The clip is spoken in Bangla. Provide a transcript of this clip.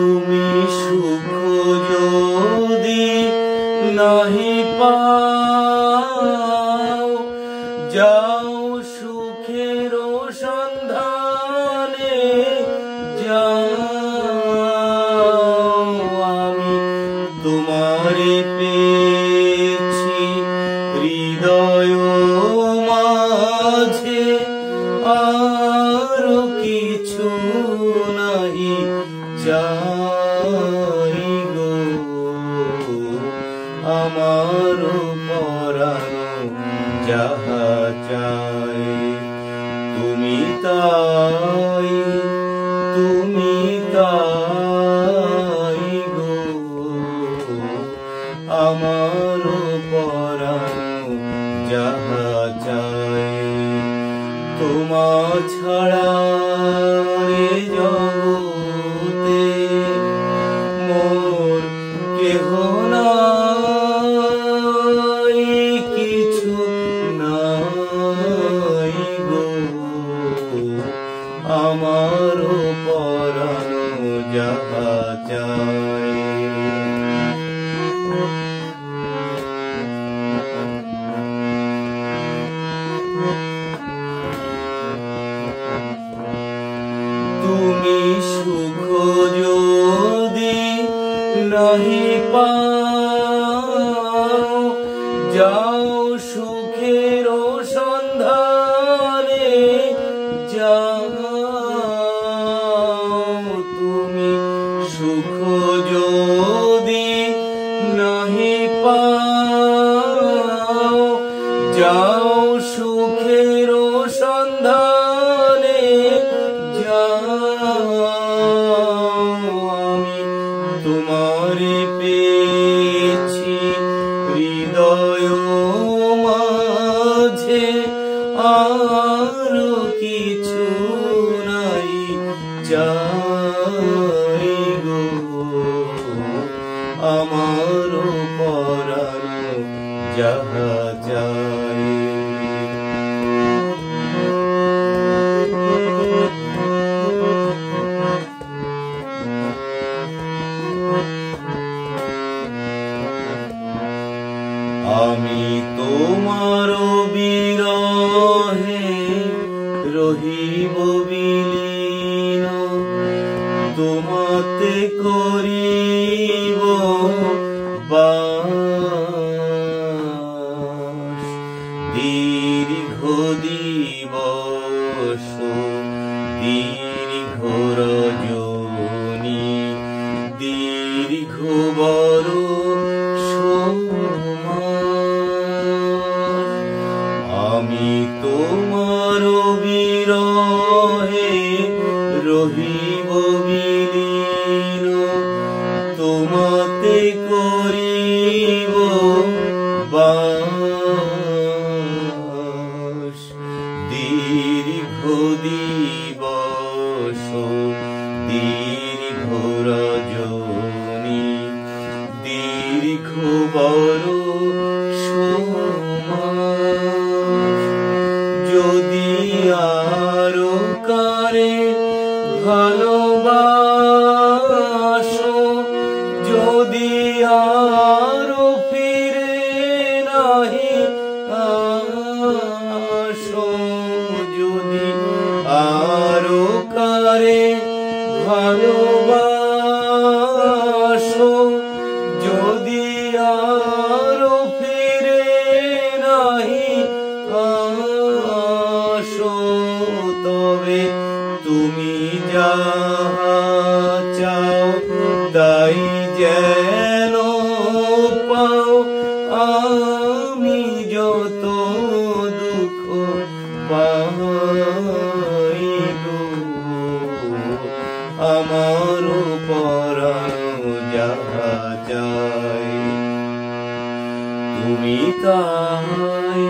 তুমি সুখ যদি নাহি পাও, যাও সুখের সন্ধানে যাও। আমি তোমারে পেয়েছি হৃদয় মাঝে, আর কিছু নাহি চাই গো। আমার পরাণ যাহা চাই তুমি তাই, তুমি তাই গো। আমার পরাণ যাহা চাই তোমা ছাড়া এ জগতে মোর কেহ নাই, কিছু নাই গো। আমার পরাণ যাহা চাই। তুমি সুখ যদি নাহি পাও, যাও সুখের সন্ধানে যাও। তুমি সুখ যদি নাহি পাও, যাও সুখের সন্ধানে যাও। আমি তোমারে পেয়েছি হৃদয় মাঝে, আর কিছু নাই চাই গো। আমার পরাণ যাহা চাই। আমি তোমার বিরহে রহিব বিলীন, তোমাতে করিব বাস। দীর্ঘ দিবস দীর্ঘ রজনী, দীর্ঘ বরষ আমি তোমার বিরহে রহিব বিলীন, তোমাতে করিব বাস। দীর্ঘ দিবস দীর্ঘ রজনী, দীর্ঘ বরষ যদি আরো কারে ভালোবাসো, যদি আরো ফিরে নাহি আসো, যদি আরো কারে ভালোবাসো, যদি আরো ফিরে নাহি আসো, তবে তুমি যাহা চাও তাই যেন পাও। আমি যত দুঃখ পাই গো, আমার পরাণ যাহা চাই তুমি তাই।